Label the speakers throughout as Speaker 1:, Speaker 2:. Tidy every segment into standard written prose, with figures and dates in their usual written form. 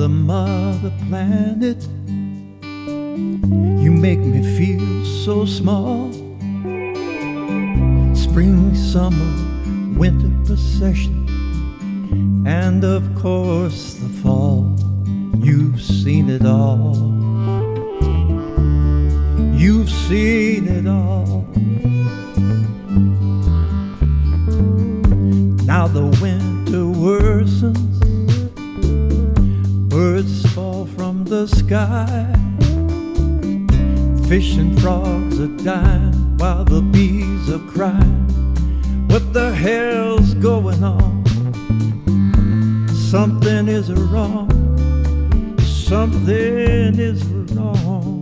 Speaker 1: Mother, mother planet, you make me feel so small. Spring, summer, winter procession, and of course the fall. You've seen it all. You've seen it all. Now the winter worsens, birds fall from the sky, fish and frogs are dying while the bees are crying. What the hell's going on? Something is wrong. Something is wrong.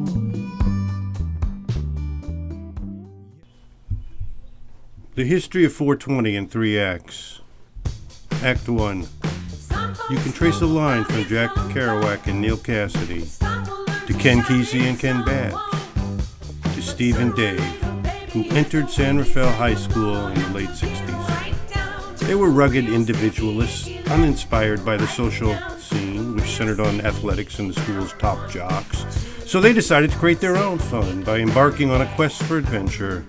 Speaker 2: The history of 420 in 3 acts. Act 1. You can trace a line from Jack Kerouac and Neil Cassidy to Ken Kesey and Ken Babbs to Steve and Dave, who entered San Rafael High School in the late 60s. They were rugged individualists, uninspired by the social scene, which centered on athletics and the school's top jocks. So they decided to create their own fun by embarking on a quest for adventure.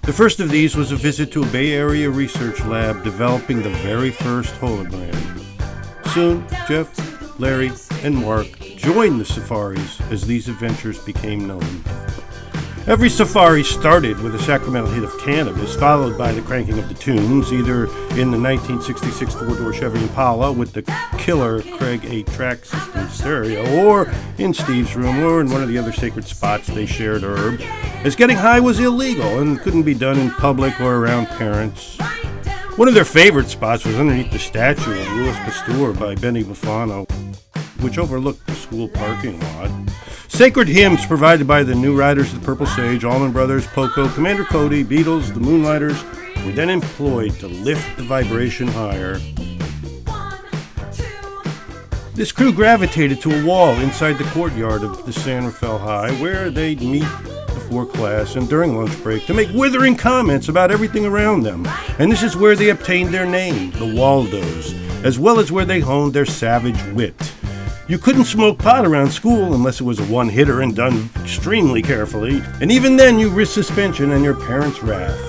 Speaker 2: The first of these was a visit to a Bay Area research lab developing the very first hologram. Soon, Jeff, Larry, and Mark joined the safaris as these adventures became known. Every safari started with a sacramental hit of cannabis, followed by the cranking of the tunes, either in the 1966 four-door Chevy Impala with the killer Craig 8-track system stereo, or in Steve's room, or in one of the other sacred spots they shared herb, as getting high was illegal and couldn't be done in public or around parents. One of their favorite spots was underneath the statue of Louis Pasteur by Benny Bufano, which overlooked the school parking lot. Sacred hymns provided by the New Riders of the Purple Sage, Allman Brothers, Poco, Commander Cody, Beatles, the Moonlighters were then employed to lift the vibration higher. This crew gravitated to a wall inside the courtyard of the San Rafael High where they'd meet before class and during lunch break to make withering comments about everything around them. And this is where they obtained their name, the Waldos, as well as where they honed their savage wit. You couldn't smoke pot around school unless it was a one-hitter and done extremely carefully, and even then you risked suspension and your parents' wrath.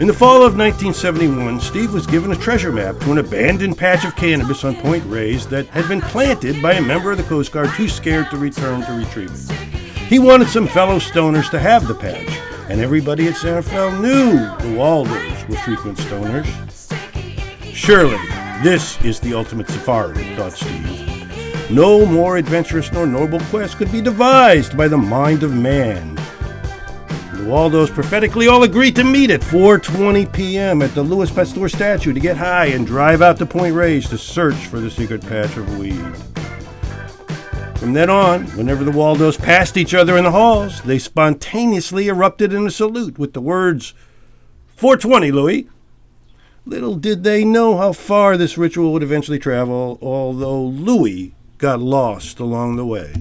Speaker 2: In the fall of 1971, Steve was given a treasure map to an abandoned patch of cannabis on Point Reyes that had been planted by a member of the Coast Guard too scared to return to retrieve it. He wanted some fellow stoners to have the patch, and everybody at San Rafael knew the Waldos were frequent stoners. Surely, this is the ultimate safari, thought Steve. No more adventurous nor noble quest could be devised by the mind of man. The Waldos prophetically all agreed to meet at 4:20 p.m. at the Louis Pasteur statue to get high and drive out to Point Reyes to search for the secret patch of weed. From then on, whenever the Waldos passed each other in the halls, they spontaneously erupted in a salute with the words, "420, Louis." Little did they know how far this ritual would eventually travel, although Louis got lost along the way.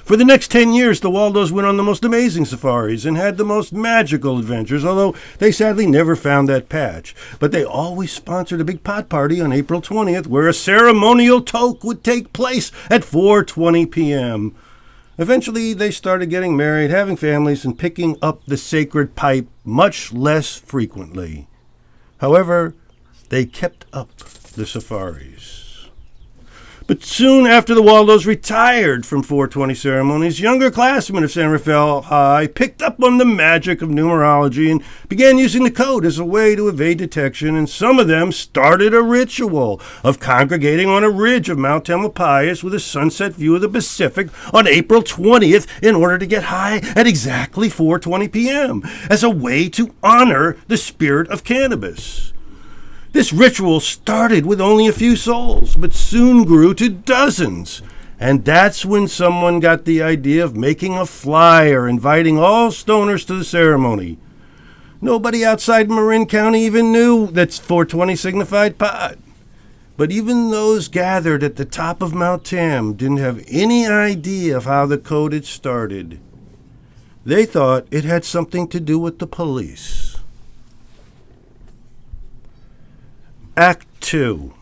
Speaker 2: For the next 10 years, the Waldos went on the most amazing safaris and had the most magical adventures, although they sadly never found that patch. But they always sponsored a big pot party on April 20th, where a ceremonial toke would take place at 4:20 p.m. Eventually, they started getting married, having families, and picking up the sacred pipe much less frequently. However, they kept up the safaris. But soon after the Waldos retired from 420 ceremonies, younger classmen of San Rafael High picked up on the magic of numerology and began using the code as a way to evade detection, and some of them started a ritual of congregating on a ridge of Mount Tamalpais with a sunset view of the Pacific on April 20th in order to get high at exactly 4:20 p.m. as a way to honor the spirit of cannabis. This ritual started with only a few souls, but soon grew to dozens. And that's when someone got the idea of making a flyer inviting all stoners to the ceremony. Nobody outside Marin County even knew that 420 signified pot. But even those gathered at the top of Mount Tam didn't have any idea of how the code had started. They thought it had something to do with the police. Act 2.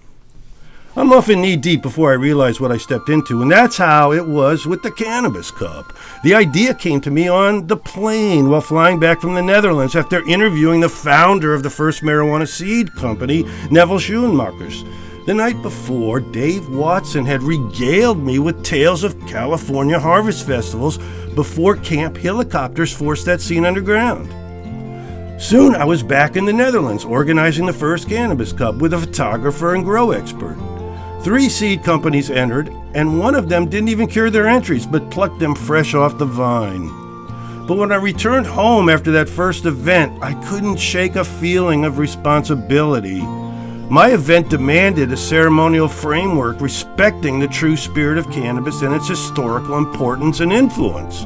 Speaker 2: I'm often knee-deep before I realize what I stepped into, and that's how it was with the Cannabis Cup. The idea came to me on the plane while flying back from the Netherlands after interviewing the founder of the first marijuana seed company, Neville Schoenmakers. The night before, Dave Watson had regaled me with tales of California harvest festivals before camp helicopters forced that scene underground. Soon I was back in the Netherlands organizing the first Cannabis Cup with a photographer and grow expert. 3 seed companies entered, and one of them didn't even cure their entries, but plucked them fresh off the vine. But when I returned home after that first event, I couldn't shake a feeling of responsibility. My event demanded a ceremonial framework respecting the true spirit of cannabis and its historical importance and influence.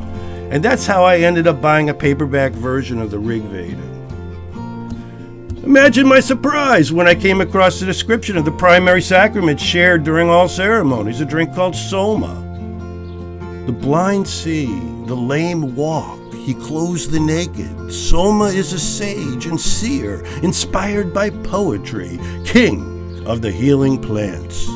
Speaker 2: And that's how I ended up buying a paperback version of the Rig Veda. Imagine my surprise when I came across the description of the primary sacrament shared during all ceremonies, a drink called soma. The blind see, the lame walk, he clothes the naked. Soma is a sage and seer, inspired by poetry, king of the healing plants.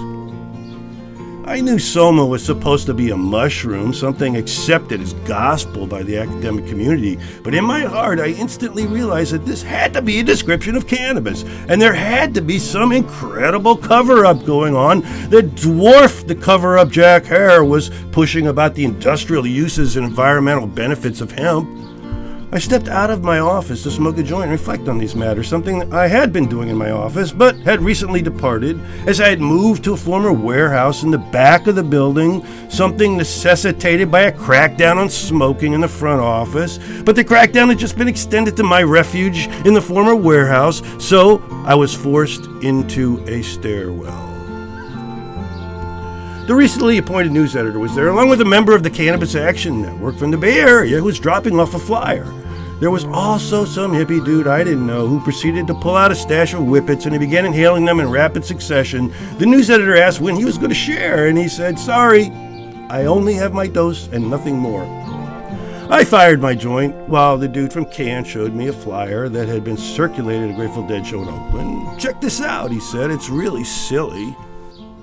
Speaker 2: I knew soma was supposed to be a mushroom, something accepted as gospel by the academic community, but in my heart I instantly realized that this had to be a description of cannabis, and there had to be some incredible cover-up going on that dwarfed the cover-up Jack Hare was pushing about the industrial uses and environmental benefits of hemp. I stepped out of my office to smoke a joint and reflect on these matters, something I had been doing in my office, but had recently departed, as I had moved to a former warehouse in the back of the building, something necessitated by a crackdown on smoking in the front office. But the crackdown had just been extended to my refuge in the former warehouse, so I was forced into a stairwell. The recently appointed news editor was there, along with a member of the Cannabis Action Network from the Bay Area who was dropping off a flyer. There was also some hippie dude I didn't know who proceeded to pull out a stash of whippets, and he began inhaling them in rapid succession. The news editor asked when he was going to share, and he said, "Sorry, I only have my dose and nothing more." I fired my joint while the dude from Can showed me a flyer that had been circulated at a Grateful Dead show in Oakland. "Check this out," he said. "It's really silly."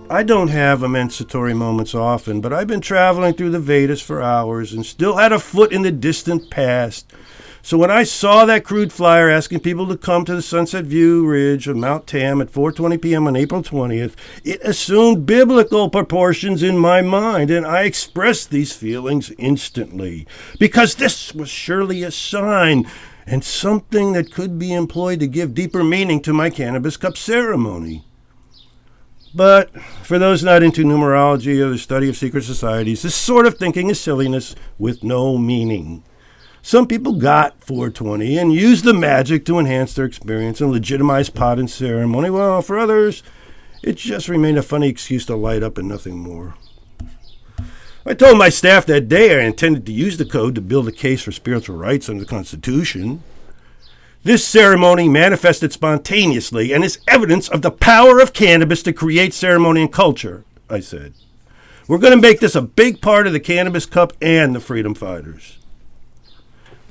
Speaker 2: I don't have emancipatory moments often, but I've been traveling through the Vedas for hours and still had a foot in the distant past. So when I saw that crude flyer asking people to come to the Sunset View Ridge of Mount Tam at 4:20 p.m. on April 20th, it assumed biblical proportions in my mind, and I expressed these feelings instantly, because this was surely a sign and something that could be employed to give deeper meaning to my Cannabis Cup ceremony. But for those not into numerology or the study of secret societies, this sort of thinking is silliness with no meaning. Some people got 420 and used the magic to enhance their experience and legitimize pot and ceremony, while for others, it just remained a funny excuse to light up and nothing more. I told my staff that day I intended to use the code to build a case for spiritual rights under the Constitution. This ceremony manifested spontaneously and is evidence of the power of cannabis to create ceremony and culture, I said. We're going to make this a big part of the Cannabis Cup and the Freedom Fighters.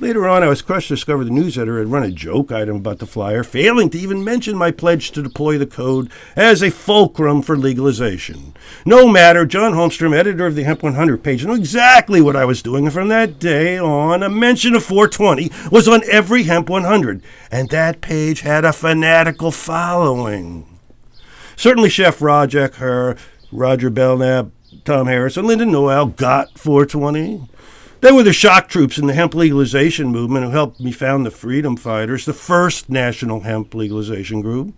Speaker 2: Later on, I was crushed to discover the news editor had run a joke item about the flyer, failing to even mention my pledge to deploy the code as a fulcrum for legalization. No matter, John Holmstrom, editor of the Hemp 100 page, knew exactly what I was doing, and from that day on, a mention of 420 was on every Hemp 100, and that page had a fanatical following. Certainly Chef Jack Hare, Roger Belknap, Tom Harris, and Lyndon Noel got 420. They were the shock troops in the hemp legalization movement who helped me found the Freedom Fighters, the first national hemp legalization group.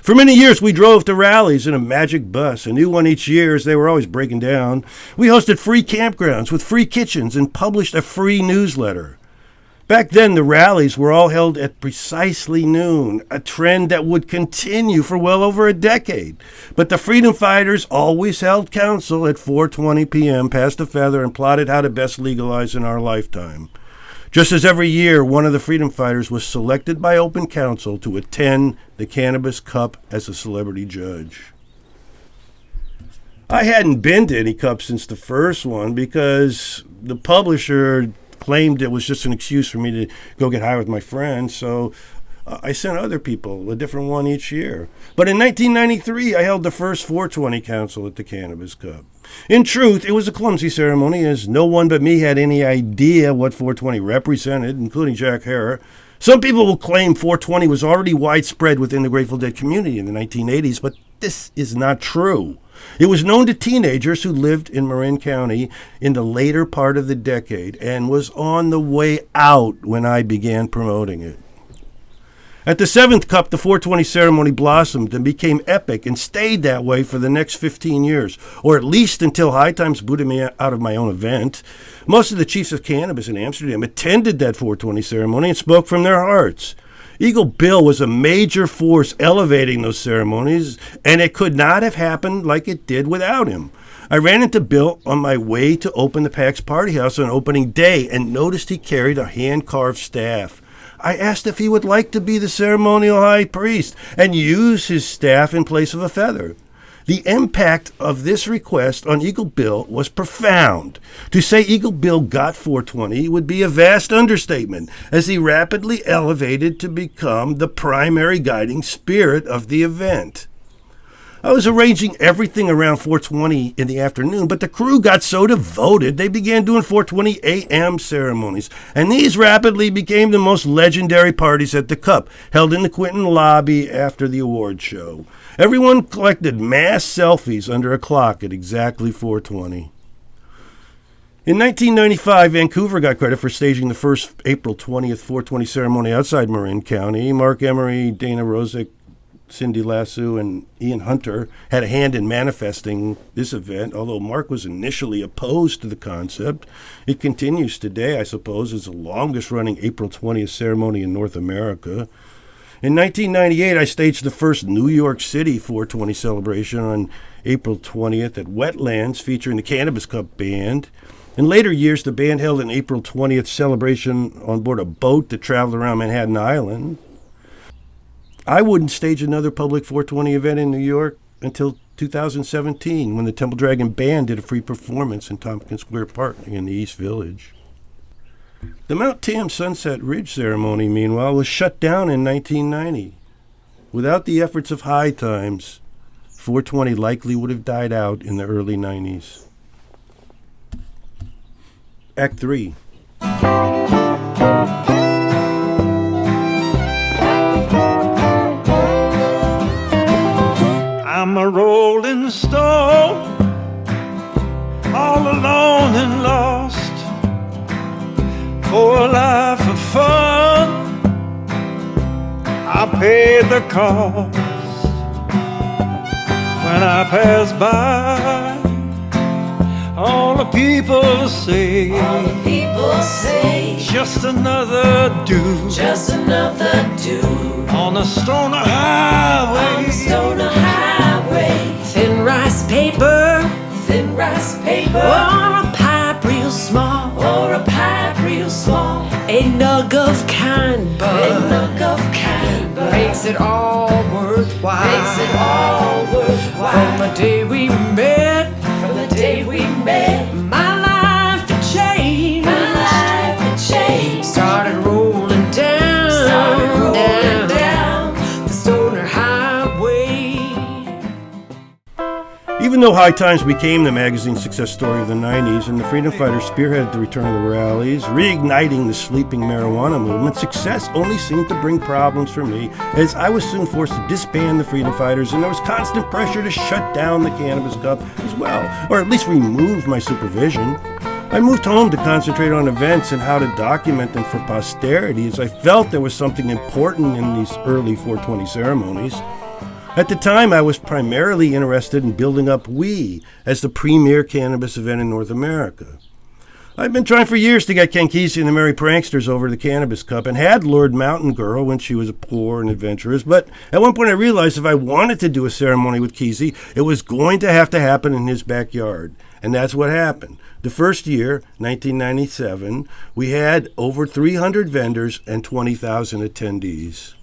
Speaker 2: For many years, we drove to rallies in a magic bus, a new one each year as they were always breaking down. We hosted free campgrounds with free kitchens and published a free newsletter. Back then, the rallies were all held at precisely noon, a trend that would continue for well over a decade. But the Freedom Fighters always held council at 4:20 p.m., passed a feather, and plotted how to best legalize in our lifetime. Just as every year, one of the Freedom Fighters was selected by open council to attend the Cannabis Cup as a celebrity judge. I hadn't been to any cup since the first one because the publisher claimed it was just an excuse for me to go get high with my friends, so I sent other people a different one each year. But in 1993, I held the first 420 council at the Cannabis Cup. In truth, it was a clumsy ceremony, as no one but me had any idea what 420 represented, including Jack Harrer. Some people will claim 420 was already widespread within the Grateful Dead community in the 1980s, but this is not true. It was known to teenagers who lived in Marin County in the later part of the decade and was on the way out when I began promoting it. At the 7th Cup, the 420 ceremony blossomed and became epic and stayed that way for the next 15 years, or at least until High Times booted me out of my own event. Most of the chiefs of cannabis in Amsterdam attended that 420 ceremony and spoke from their hearts. Eagle Bill was a major force elevating those ceremonies, and it could not have happened like it did without him. I ran into Bill on my way to open the PAX Party House on opening day and noticed he carried a hand-carved staff. I asked if he would like to be the ceremonial high priest and use his staff in place of a feather. The impact of this request on Eagle Bill was profound. To say Eagle Bill got 420 would be a vast understatement, as he rapidly elevated to become the primary guiding spirit of the event. I was arranging everything around 420 in the afternoon, but the crew got so devoted they began doing 420 a.m. ceremonies, and these rapidly became the most legendary parties at the Cup, held in the Quinton lobby after the award show. Everyone collected mass selfies under a clock at exactly 420. In 1995, Vancouver got credit for staging the first April 20th 420 ceremony outside Marin County. Mark Emery, Dana Rosick, Cindy Lasso, and Ian Hunter had a hand in manifesting this event. Although Mark was initially opposed to the concept, it continues today, I suppose, as the longest-running April 20th ceremony in North America. In 1998, I staged the first New York City 420 celebration on April 20th at Wetlands, featuring the Cannabis Cup band. In later years, the band held an April 20th celebration on board a boat that traveled around Manhattan Island. I wouldn't stage another public 420 event in New York until 2017, when the Temple Dragon Band did a free performance in Tompkins Square Park in the East Village. The Mount Tam Sunset Ridge ceremony, meanwhile, was shut down in 1990. Without the efforts of High Times, 420 likely would have died out in the early 90s. Act 3.
Speaker 1: I'm a rolling stone, all alone and lost, for a life of fun. I paid the cost when I pass by. All the people say, just another dude, on a stoner highway.
Speaker 3: Thin rice paper, or a pipe real small, a nug of kind bud, makes it all worthwhile. From the day we met, my life had changed. Started rolling down the stoner highway.
Speaker 2: Even though High Times became the magazine's success story of the 90s and the freedom fighters spearheaded the return of the rallies, reigniting the sleeping marijuana movement, success only seemed to bring problems for me, as I was soon forced to disband the freedom fighters, and there was constant pressure to shut down the Cannabis Cup as well, or at least remove my supervision. I moved home to concentrate on events and how to document them for posterity, as I felt there was something important in these early 420 ceremonies. At the time, I was primarily interested in building up WE as the premier cannabis event in North America. I've been trying for years to get Ken Kesey and the Merry Pranksters over to the Cannabis Cup, and had lured Mountain Girl when she was poor and adventurous, but at one point I realized if I wanted to do a ceremony with Kesey, it was going to have to happen in his backyard. And that's what happened. The first year, 1997, we had over 300 vendors and 20,000 attendees.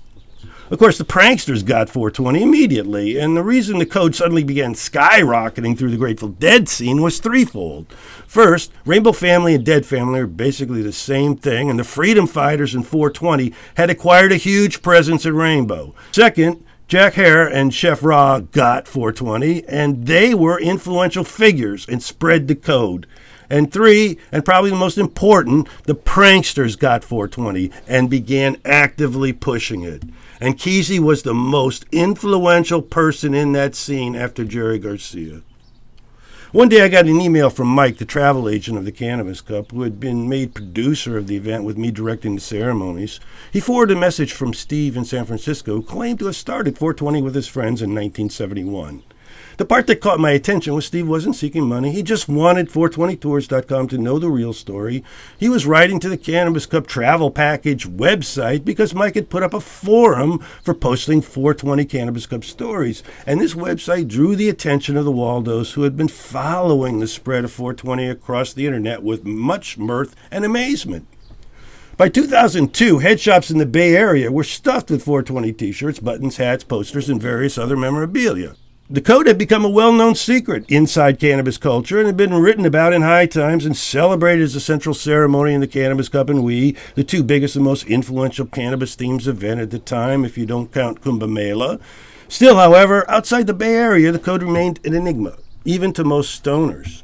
Speaker 2: Of course, the pranksters got 420 immediately, and the reason the code suddenly began skyrocketing through the Grateful Dead scene was threefold. First, Rainbow Family and Dead Family are basically the same thing, and the freedom fighters in 420 had acquired a huge presence at Rainbow. Second, Jack Hare and Chef Ra got 420, and they were influential figures and spread the code. And three, and probably the most important, the pranksters got 420 and began actively pushing it. And Kesey was the most influential person in that scene after Jerry Garcia. One day I got an email from Mike, the travel agent of the Cannabis Cup, who had been made producer of the event with me directing the ceremonies. He forwarded a message from Steve in San Francisco, who claimed to have started 420 with his friends in 1971. The part that caught my attention was Steve wasn't seeking money. He just wanted 420tours.com to know the real story. He was writing to the Cannabis Cup travel package website because Mike had put up a forum for posting 420 Cannabis Cup stories. And this website drew the attention of the Waldos, who had been following the spread of 420 across the internet with much mirth and amazement. By 2002, head shops in the Bay Area were stuffed with 420 t-shirts, buttons, hats, posters, and various other memorabilia. The code had become a well-known secret inside cannabis culture and had been written about in high times and celebrated as a central ceremony in the Cannabis Cup and WE, the two biggest and most influential cannabis themes event at the time, if you don't count Kumbh Mela. Still, however, outside the Bay Area, the code remained an enigma, even to most stoners.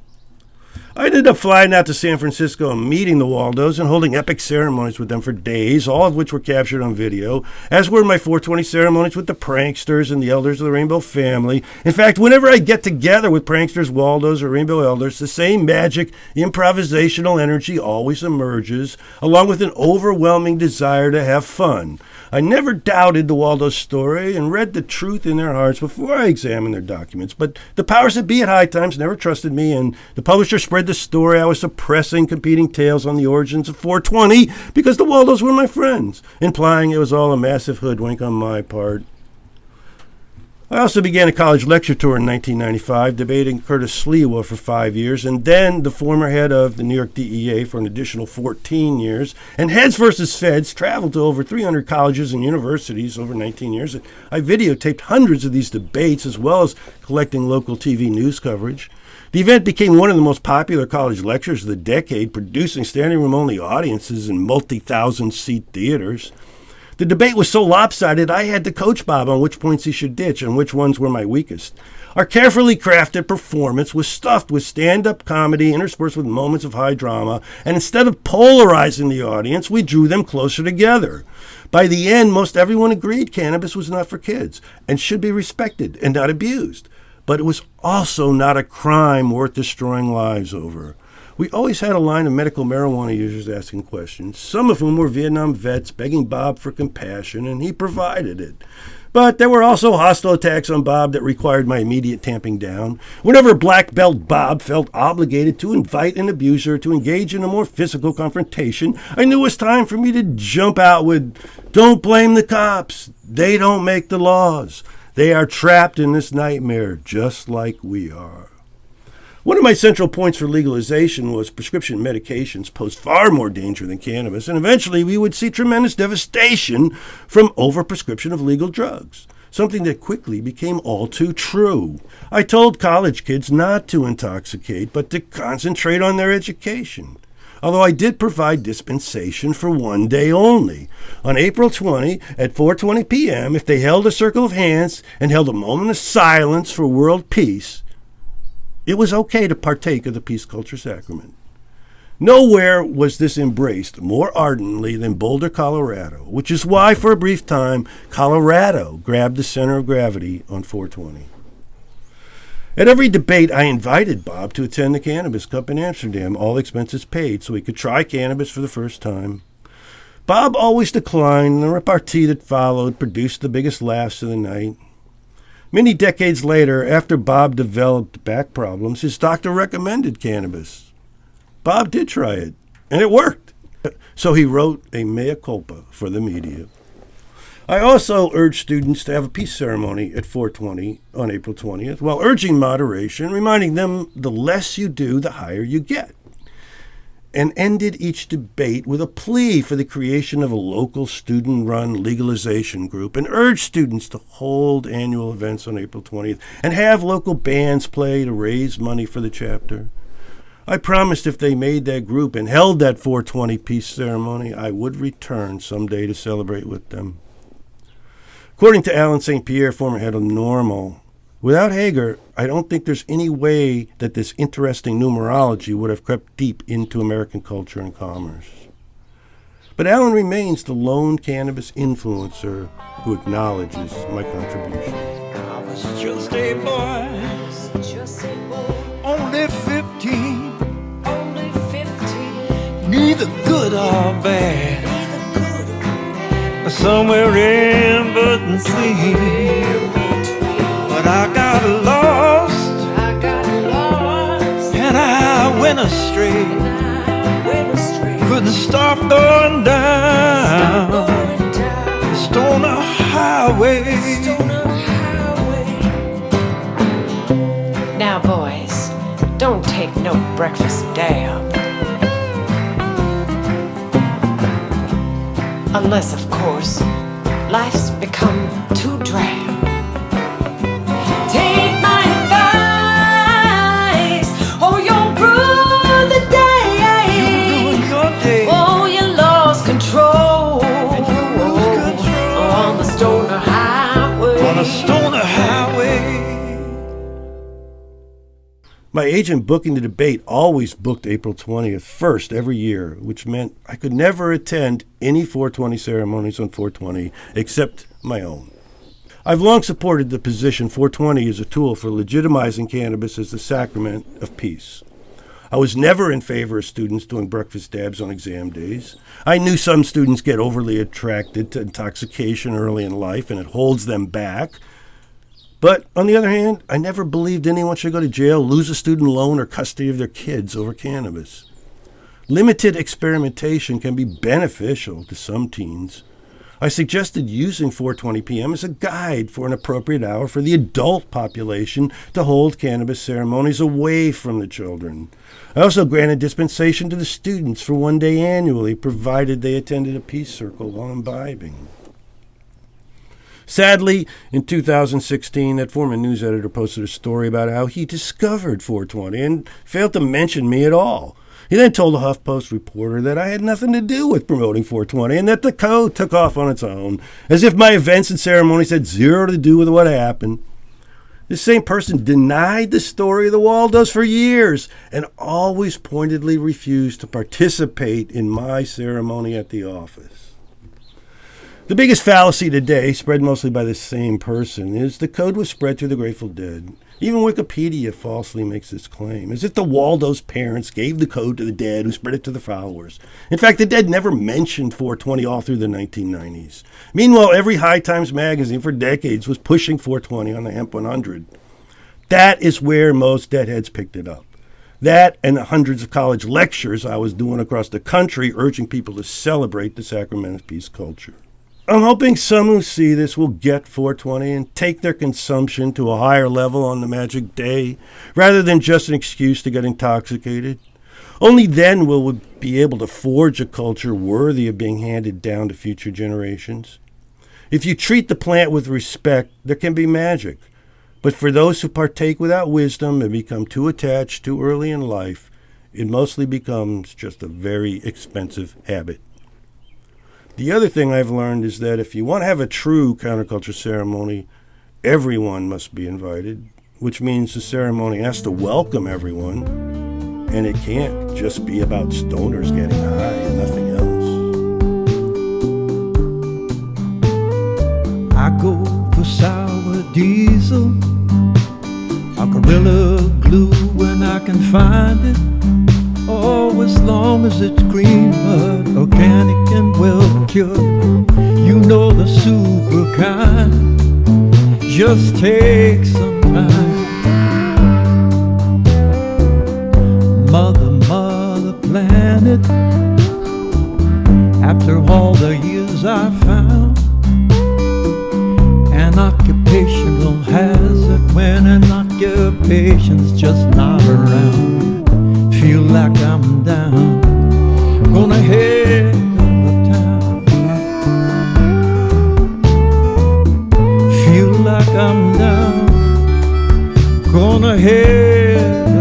Speaker 2: I ended up flying out to San Francisco and meeting the Waldos and holding epic ceremonies with them for days, all of which were captured on video, as were my 420 ceremonies with the pranksters and the elders of the Rainbow family. In fact, whenever I get together with pranksters, Waldos, or Rainbow elders, the same magic, improvisational energy always emerges, along with an overwhelming desire to have fun. I never doubted the Waldos story and read the truth in their hearts before I examined their documents, but the powers that be at High Times never trusted me, and the publisher spread the story I was suppressing competing tales on the origins of 420 because the Waldos were my friends, implying it was all a massive hoodwink on my part. I also began a college lecture tour in 1995, debating Curtis Sliwa for 5 years, and then the former head of the New York DEA for an additional 14 years. And Heads versus Feds traveled to over 300 colleges and universities over 19 years. I videotaped hundreds of these debates, as well as collecting local TV news coverage. The event became one of the most popular college lectures of the decade, producing standing room only audiences in multi-thousand seat theaters. The debate was so lopsided, I had to coach Bob on which points he should ditch and which ones were my weakest. Our carefully crafted performance was stuffed with stand-up comedy interspersed with moments of high drama, and instead of polarizing the audience, we drew them closer together. By the end, most everyone agreed cannabis was not for kids and should be respected and not abused. But it was also not a crime worth destroying lives over. We always had a line of medical marijuana users asking questions, some of whom were Vietnam vets begging Bob for compassion, and he provided it. But there were also hostile attacks on Bob that required my immediate tamping down. Whenever Black Belt Bob felt obligated to invite an abuser to engage in a more physical confrontation, I knew it was time for me to jump out with, "Don't blame the cops. They don't make the laws. They are trapped in this nightmare just like we are." One of my central points for legalization was prescription medications pose far more danger than cannabis, and eventually we would see tremendous devastation from overprescription of legal drugs, something that quickly became all too true. I told college kids not to intoxicate, but to concentrate on their education. Although I did provide dispensation for one day only. On April 20 at 4:20 p.m., if they held a circle of hands and held a moment of silence for world peace, it was okay to partake of the peace culture sacrament. Nowhere was this embraced more ardently than Boulder, Colorado, which is why, for a brief time, Colorado grabbed the center of gravity on 420. At every debate, I invited Bob to attend the Cannabis Cup in Amsterdam, all expenses paid, so he could try cannabis for the first time. Bob always declined, and the repartee that followed produced the biggest laughs of the night. Many decades later, after Bob developed back problems, his doctor recommended cannabis. Bob did try it, and it worked. So he wrote a mea culpa for the media. I also urged students to have a peace ceremony at 420 on April 20th, while urging moderation, reminding them the less you do, the higher you get. and ended each debate with a plea for the creation of a local student-run legalization group and urged students to hold annual events on April 20th and have local bands play to raise money for the chapter. I promised if they made that group and held that 420 peace ceremony, I would return someday to celebrate with them. According to Alan St. Pierre, former head of NORML, without Hager, I don't think there's any way that this interesting numerology would have crept deep into American culture and commerce. But Alan remains the lone cannabis influencer who acknowledges my contribution.
Speaker 1: I was just a boy, only 15, neither good or bad, somewhere in between. But I got lost, and I went astray. Couldn't stop going down the Stoner Highway.
Speaker 3: Now, boys, don't take no breakfast dab. Unless, of course, life's become too drab. Take my advice, or you'll ruin the day.
Speaker 1: You ruin your day.
Speaker 3: Oh, you lost control.
Speaker 1: And you lose control.
Speaker 3: On the Stoner Highway.
Speaker 1: On a Stoner Highway.
Speaker 2: My agent booking the debate always booked April 20th first every year, which meant I could never attend any 420 ceremonies on 420 except my own. I've long supported the position 420 is a tool for legitimizing cannabis as the sacrament of peace. I was never in favor of students doing breakfast dabs on exam days. I knew some students get overly attracted to intoxication early in life and it holds them back. But on the other hand, I never believed anyone should go to jail, lose a student loan, or custody of their kids over cannabis. Limited experimentation can be beneficial to some teens. I suggested using 4:20 p.m. as a guide for an appropriate hour for the adult population to hold cannabis ceremonies away from the children. I also granted dispensation to the students for one day annually, provided they attended a peace circle while imbibing. Sadly, in 2016, that former news editor posted a story about how he discovered 420 and failed to mention me at all. He then told a HuffPost reporter that I had nothing to do with promoting 420 and that the code took off on its own, as if my events and ceremonies had zero to do with what happened. This same person denied the story of the Waldos for years and always pointedly refused to participate in my ceremony at the office. The biggest fallacy today, spread mostly by the same person, is the code was spread through the Grateful Dead. Even Wikipedia falsely makes this claim, as if the Waldos' parents gave the code to the Dead who spread it to the followers. In fact, the Dead never mentioned 420 all through the 1990s. Meanwhile, every High Times magazine for decades was pushing 420 on the Hemp 100. That is where most Deadheads picked it up. That and the hundreds of college lectures I was doing across the country urging people to celebrate the sacrament of peace culture. I'm hoping some who see this will get 420 and take their consumption to a higher level on the magic day, rather than just an excuse to get intoxicated. Only then will we be able to forge a culture worthy of being handed down to future generations. If you treat the plant with respect, there can be magic. But for those who partake without wisdom and become too attached too early in life, it mostly becomes just a very expensive habit. The other thing I've learned is that if you want to have a true counterculture ceremony, everyone must be invited, which means the ceremony has to welcome everyone, and it can't just be about stoners getting high and nothing else.
Speaker 1: I go for sour diesel, or Gorilla Glue when I can find it. Oh, as long as it's green mud, organic and well cured. You know the super kind. Just take some time. Mother planet. After all the years I found an occupational hazard when an occupation's just not around. Feel like I'm down. head uptown. Feel like I'm down, gonna head